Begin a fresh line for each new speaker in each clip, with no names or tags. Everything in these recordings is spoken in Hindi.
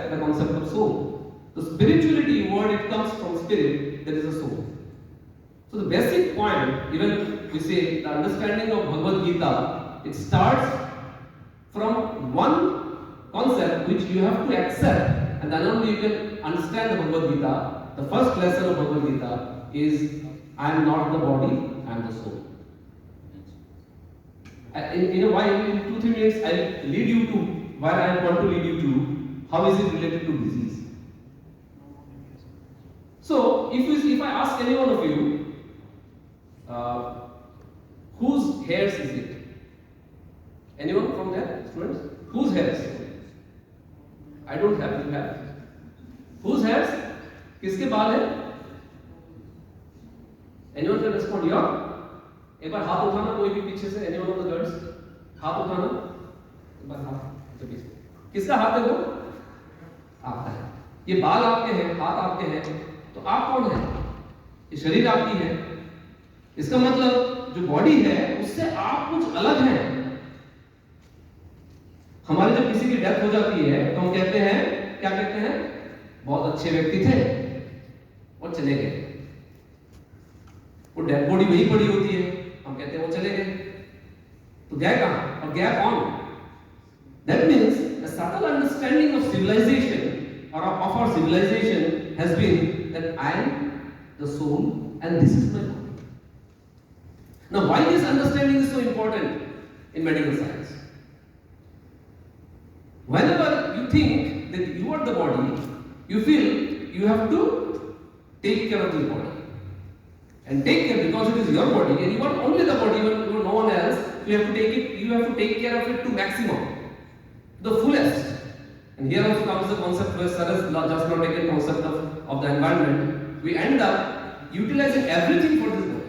accept the concept of soul. The spirituality word, it comes from spirit, there is a soul. So the basic point, even we say the understanding of Bhagavad Gita, it starts from one concept which you have to accept, and then only you can understand the Bhagavad Gita. The first lesson of Bhagavad Gita is, I am not the body, I am the soul. In a while, in 2-3 minutes, I will lead you to where I want to lead you to, how is it related to disease. So, if I ask any one of you, whose hairs is it? Anyone from there, students? Whose hairs? I don't have, you have. Whose hairs? किसके बाल है? Anyone can respond? Your? एक बार हाथ उठाना कोई भी पीछे से, anyone of the girls? हाथ उठाना, एक बार हाथ तो पीछे. किसका हाथ है वो? आपका है. ये बाल आपके हैं, हाथ आपके हैं, तो आप कौन है? ये शरीर आपकी है. इसका मतलब जो बॉडी है उससे आप कुछ अलग हैं. हमारे जब किसी की डेथ हो जाती है तो हम कहते हैं, क्या कहते हैं? बहुत अच्छे व्यक्ति थे और चले गए. वो डेड बॉडी वहीं पड़ी होती है, हम कहते हैं वो चले गए. तो गए कहां और गया कौन? That means a subtle understanding of civilization or of our civilization has been that I am the soul and this is my body. Now, why this understanding is so important in medical science? Whenever you think that you are the body, you feel you have to take care of this body. And take care because it is your body and you are only the body, you are no one else. You have to take care of it to maximum, the fullest. And here also comes the concept where Sir has just not taken concept of the environment. We end up utilizing everything for this body,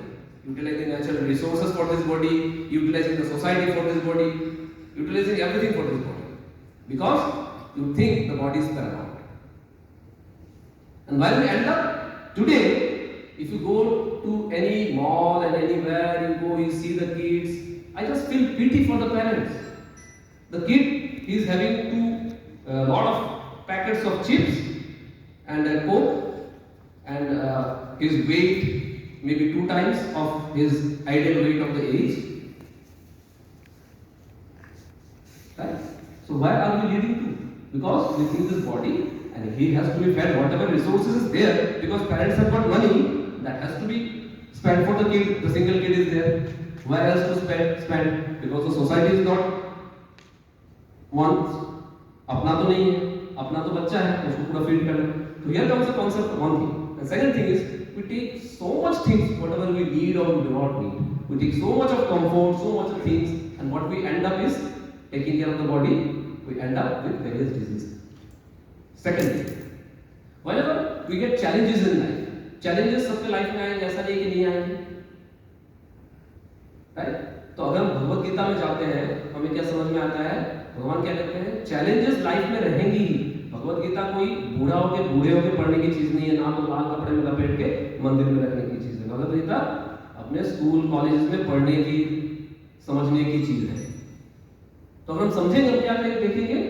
utilizing natural resources for this body, utilizing the society for this body, utilizing everything for this body, because you think the body is paramount. And while we end up today, if you go to any mall and anywhere you go, you see the kids. I just feel pity for the parents. The kid is having a lot of packets of chips and a Coke, and his weight maybe 2 times of his ideal weight of the age. Right? So where are we leading to? Because we think this body and he has to be fed whatever resources is there, because parents have got money that has to be spent for the kid. The single kid is there. Where else to spend? Because the society is not one. अपना तो नहीं है, अपना तो बच्चा है, उसको पूरा फीड करना. So here comes the concept of one thing. The second thing is we take so much things, whatever we need or we do not need. We take so much of comfort, so much of things, and what we end up is taking care of the body. We end up with various diseases. Second thing, whenever we get challenges in life, challenges सबके लाइफ में आएंगे, ऐसा नहीं कि नहीं आएंगे. राइट? तो अगर हम भगवत गीता में जाते हैं, हमें क्या समझ में आता है? भगवान क्या कहते हैं? चैलेंजेस लाइफ में रहेंगी ही. भगवत गीता कोई बूढ़े होके पढ़ने की चीज नहीं है, ना तो लाल कपड़े में लपेट के मंदिर में रखने की चीज है. भगवत गीता अपने स्कूल कॉलेजेस में पढ़ने की, समझने की चीज है. तो अगर हम समझेंगे, क्या देखेंगे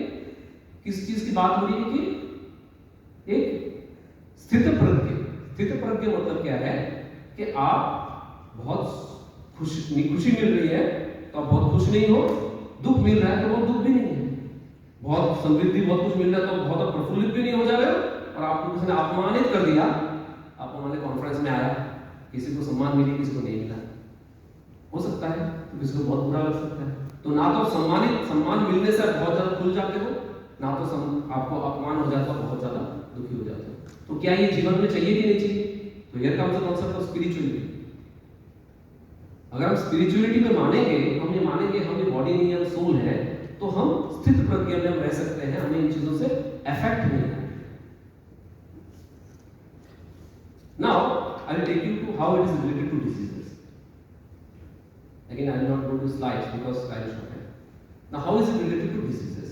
किस चीज की बात हो रही है कि एक स्थित प्रज्ञ मतलब क्या है कि आप बहुत खुशी मिल रही है तो आप बहुत खुश नहीं हो, दुख मिल रहा है तो बहुत दुख भी नहीं है, बहुत समृद्धि बहुत कुछ मिल रहा है तो बहुत प्रफुल्लित भी नहीं हो जा रहे हो, और आपको किसी ने अपमानित कर दिया, आप हमारे कॉन्फ्रेंस में आया, किसी को सम्मान मिली, किसी को नहीं मिला, हो सकता है तो किसी को बहुत बुरा लग सकता है. तो ना तो सम्मान मिलने से बहुत ज्यादा खुल जाते हो, ना तो आपको अपमान हो जाता है, बहुत ज्यादा दुखी हो जाते हो. तो क्या ये जीवन में चाहिए कि नहीं चाहिए? तो here comes the concept of spirituality. अगर हम स्पिरिचुअलिटी में मानेंगे, हम ये मानेंगे हम ये बॉडी नहीं है, हम सोल है, तो हम स्थित प्रज्ञा में हम रह सकते हैं, हमें इन चीजों से अफेक्ट नहीं है. Now I will take you to how it is related to diseases. Again I will not go to slides because time is short. Now how is it related to diseases?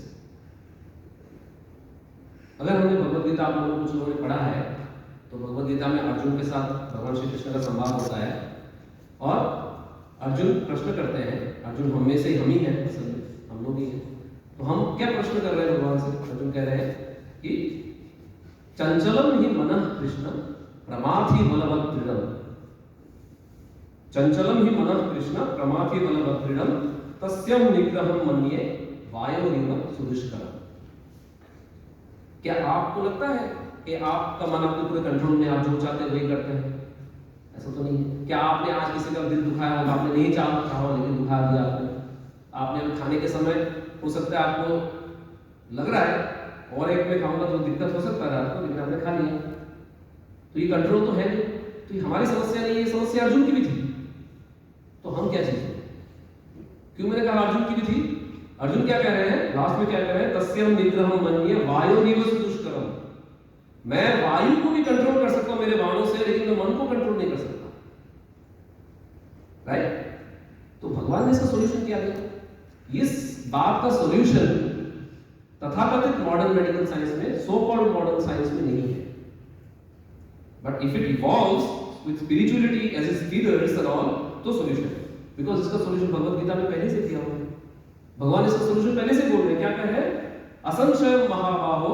अगर हमने भगवत गीता आप लोगों कुछ लोगों ने पढ़ा है, तो भगवत गीता में अर्जुन के साथ भगवान श्री कृष्ण का संवाद होता है, और अर्जुन प्रश्न करते हैं. अर्जुन हम में से हम ही हैं, हम लोग ही हैं. तो हम क्या प्रश्न कर रहे हैं भगवान से? अर्जुन कह रहे हैं कि चंचलम ही मनः कृष्ण प्रमाथि बलवत् दृढ़म, चंचलम ही मनः कृष्ण प्रमाथि बलवत् दृढ़म तस्यम निग्रहम मन्ये वायोरिव सुदुष्करम। क्या आपको लगता है कि आपका मन आपके पूरे कंट्रोल में, आप जो चाहते हैं वही करते हैं? ऐसा तो नहीं है। क्या आपने आज किसी का दिल दुखाया होगा, आपने नहीं चाहा लेकिन दुखा दिया आपने अभी खाने के समय हो सकता है आपको लग रहा है और एक में खाऊंगा तो दिक्कत हो सकता है रात को, लेकिन आपने खा लिया, तो ये कंट्रोल तो है नहीं। तो ये हमारी समस्या नहीं है, ये समस्या अर्जुन की भी थी। तो हम क्या चीज, क्यों मैंने कहा अर्जुन की भी थी? अर्जुन क्या कह रहे हैं लास्ट में, क्या कह रहे हैं? तस्यम निग्रहम मन्ये वायोरिव सुदुष्करम, मैं वायु को भी कंट्रोल कर सकता हूं मेरे बाणों से, लेकिन मैं मन को कंट्रोल नहीं कर सकता। राइट? तो भगवान ने इसका सॉल्यूशन क्या दिया? इस बात का सॉल्यूशन तथाकथित मॉडर्न मेडिकल साइंस में, सो कॉल्ड मॉडर्न साइंस में नहीं है, but if it evolves with spirituality as its pillars and all, तो सॉल्यूशन है। बिकॉज़ इसका सॉल्यूशन भगवत गीता में पहले से दिया हुआ है। भगवान इसका सॉल्यूशन पहले से बोल रहे हैं। क्या कह रहे हैं? असंशयम महाबाहो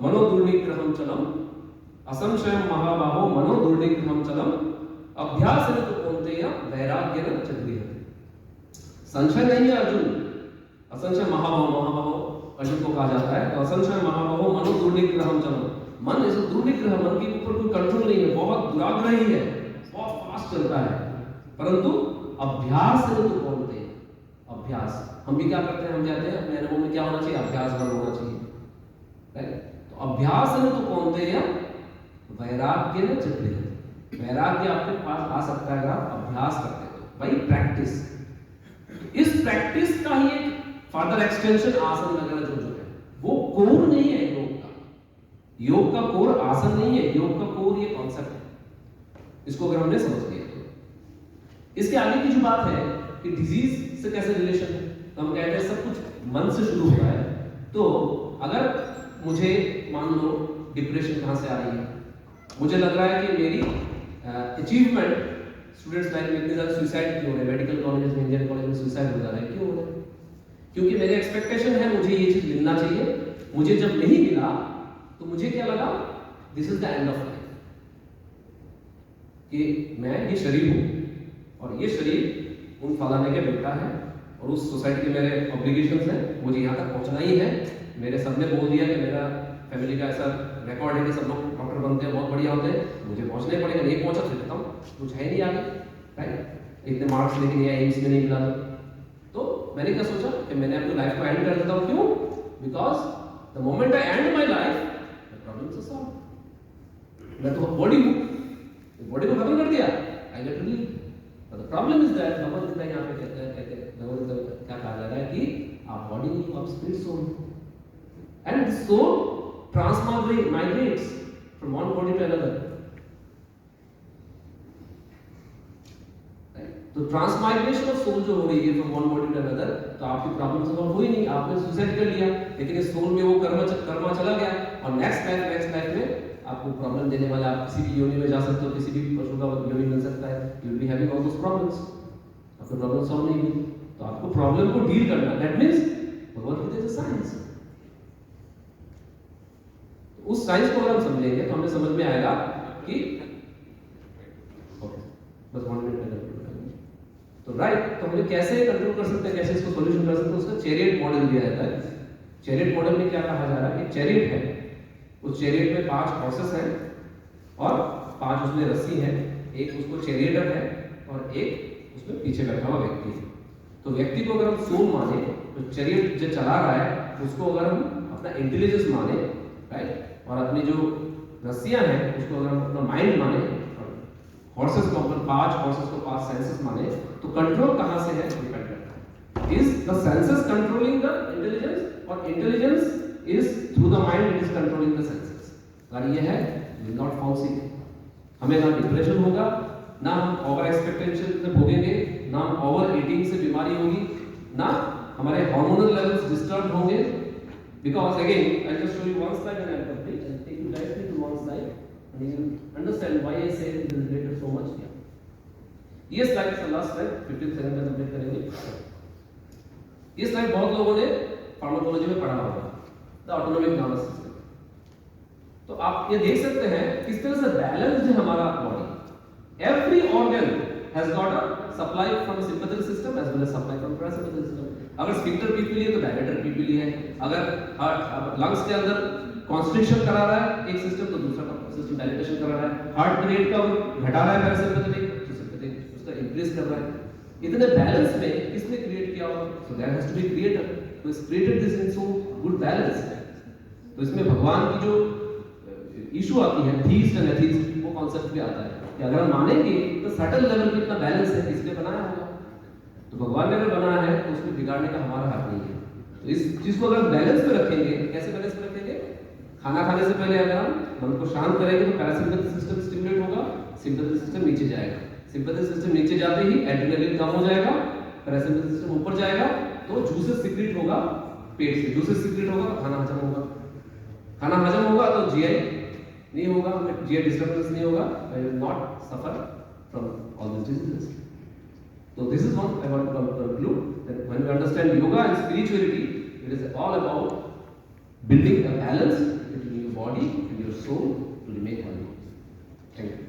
मनोदुर्निग्रहम चलम, असंशयम महाबाहो मनोदुर्निग्रहम चलम अभ्यासेन तु कौन्तेय वैराग्येन च गृह्यते। संशय नहीं है अर्जुन, असंशय महाबाहो अर्जुन को कहा जाता है। तो असंशय महाबाहो मनोदुर्निग्रहम चलम, मन इस दुर्निग्रह, मन के ऊपर कोई कंट्रोल नहीं है, बहुत दुराग्रही है, बहुत फास्ट चलता है, परंतु अभ्यास से तो बोलते हैं। अभ्यास हम भी क्या करते हैं, हम कहते हैं अपने अनुभव में क्या होना चाहिए? अभ्यास होना चाहिए। राइट? तो अभ्यास से तो बोलते हैं वैराग्य में चक्र, वैराग्य आपके पास आ सकता है अगर आप अभ्यास करते हैं तो, भाई प्रैक्टिस। इस प्रैक्टिस का ही एक फर्दर एक्सटेंशन आसन वगैरह जो है, वो कोर नहीं है योग का। योग का कोर आसन नहीं है, योग का कोर ये कॉन्सेप्ट है। इसको अगर हमने समझ लिया तो इसके आगे की जो बात है कि डिजीज से कैसे रिलेशन है, तो हम कहते हैं सब कुछ मन से शुरू होता है। तो अगर मुझे मान लो डिप्रेशन कहां से आ रही है, मुझे लग रहा है कि मेरी अचीवमेंट, स्टूडेंट्स लाइफ में इतने ज्यादा सुसाइड क्यों हो रहे हैं, मेडिकल कॉलेज में, इंजीनियरिंग कॉलेज में सुसाइड हो जा रहा है, क्यों हो रहा है? क्योंकि मेरे एक्सपेक्टेशन है मुझे ये चीज मिलना चाहिए, मुझे जब नहीं मिला तो मुझे क्या लगा? This is the end of life, कि मैं ये शरीर हूं और ये शरीर उन फलाने के बेटा है और उस सोसाइटी के मेरे ऑब्लिगेशंस हैं, मुझे यहाँ तक पहुंचना ही है। मेरे सबने बोल दिया कि मेरा फैमिली का ऐसा रिकॉर्ड है कि सब लोग डॉक्टर बनते हैं, बहुत बढ़िया होते हैं, मुझे पहुंचना ही पड़ेगा, नहीं पहुंचा तो खत्म, कुछ है नहीं आगे। राइट? इतने मार्क्स लेके नहीं आए, एम्स में नहीं मिला तो मैंने क्या सोचा कि मैंने अपनी लाइफ को एंड कर देता हूँ। क्यों? Because the moment I end my life the problems are solved. मैं तो बॉडी हूँ, बॉडी को खत्म कर दिया, I get relief. But the problem is that Bhagavad Gita यहाँ पे कहते हैं, भगवत गीता क्या कहा जा रहा है कि आप बॉडी नहीं, आप spirit soul, and the soul transmigrates from one body to another. तो ट्रांसमाइग्रेशन ऑफ सोल जो हो रही है from one body to another, तो आपकी प्रॉब्लम सॉल्व हुई नहीं, आपने सुसाइड कर लिया, लेकिन इस सोल में वो कर्मा चला गया और नेक्स्ट लाइफ में आपको प्रॉब्लम देने वाला, आप किसी भी योनि में जा सकते हो, किसी भी पशु का योनि मिल सकता है, you will be having all those problems, आपको प्रॉब्लम सॉल्व नहीं हुई, तो आपको प्रॉब्लम को डील करना, that means Bhagavad Gita is a science. उस साइंस को अगर हम समझेंगे तो हमें समझ में आएगा कि बस 1 मिनट में कंट्रोल करेंगे तो राइट, तो हमें कैसे कंट्रोल कर सकते हैं, कैसे इसको सॉल्यूशन कर सकते हैं, उसका चैरियट मॉडल दिया जाता है। चैरियट मॉडल में क्या कहा जा रहा है? एक चैरियट है, उस चैरियट में 5 हॉर्सेस हैं और 5 उसमें रस्सी है, एक उसको चैरियटर है और एक उसमें पीछे बैठा हुआ व्यक्ति है। तो व्यक्ति को अगर हम सोल माने, तो चैरियट जो चला रहा है उसको अगर हम अपना इंटेलिजेंस माने, राइट, और अपनी जो रस्सियां हैं उसको अगर हम अपना माइंड माने, हॉर्सेस को अपन 5 हॉर्सेस को 5 सेंसेस माने, तो कंट्रोल कहां से है डिपेंड करता है। Is the senses controlling the intelligence और intelligence is through the mind it is controlling the senses। अगर ये है will not fall sick, हमें ना डिप्रेशन होगा, ना हम ओवर एक्सपेक्टेशन से भोगेंगे, ना हम ओवर ईटिंग से बीमारी होगी, ना हमारे हार्मोनल लेवल्स डिस्टर्ब होंगे। Because again I just show you one slide and I am complete and take you directly to one slide and you will understand why I say it is related so much here. ये slide is the last slide, 15 second में कंप्लीट करेंगे। ये स्लाइड बहुत लोगों ने फार्माकोलॉजी में पढ़ा होगा, द ऑटोनोमिक नर्वस सिस्टम। तो आप ये देख सकते हैं किस तरह से बैलेंस्ड है हमारा body. Every organ has got a supply from sympathetic system as well as supply from parasympathetic system. अगर स्फिंक्टर पीपीली है तो डायलेटर पीपीली है। अगर लंग्स के अंदर कॉन्स्ट्रिक्शन करा रहा है एक सिस्टम तो दूसरा सिस्टम डायलेटेशन करा रहा है। हार्ट रेट का घटा रहा है पैरासिम्पैथेटिक तो सिंपैथेटिक उसका इंक्रीज कर रहा है। इतने बैलेंस में किसने क्रिएट किया होगा? So there has to be creator who has created this in so good balance. तो इसमें भगवान की जो इशू आती है थीस्ट एंड एथिस्ट वो कॉन्सेप्ट भी आता है कि अगर हम मानेंगे तो सटल लेवल पे इतना बैलेंस है इसलिए बनाया होगा। तो भगवान ने अगर बनाया है तो उसको बिगाड़ने का हमारा हक नहीं है। तो इस चीज को अगर बैलेंस में रखेंगे, कैसे बैलेंस में रखेंगे? खाना खाने से पहले अगर हम मन को शांत करेंगे तो पैरासिम्पैथिक सिस्टम स्टिमुलेट होगा, सिंपैथिक सिस्टम नीचे जाएगा। सिंपैथिक सिस्टम नीचे जाते ही एड्रेनलिन कम हो जाएगा, पैरासिम्पैथिक सिस्टम ऊपर जाएगा तो जूसेस सीक्रेट होगा पेट से, जूसेस सीक्रेट होगा तो खाना हजम होगा, खाना हजम होगा तो जीआई नहीं होगा, जीआई डिस्टर्बेंस नहीं होगा, आई will not suffer from all this diseases. So this is what I want to conclude, that when you understand yoga and spirituality, it is all about building a balance between your body and your soul to remain healthy. Thank you.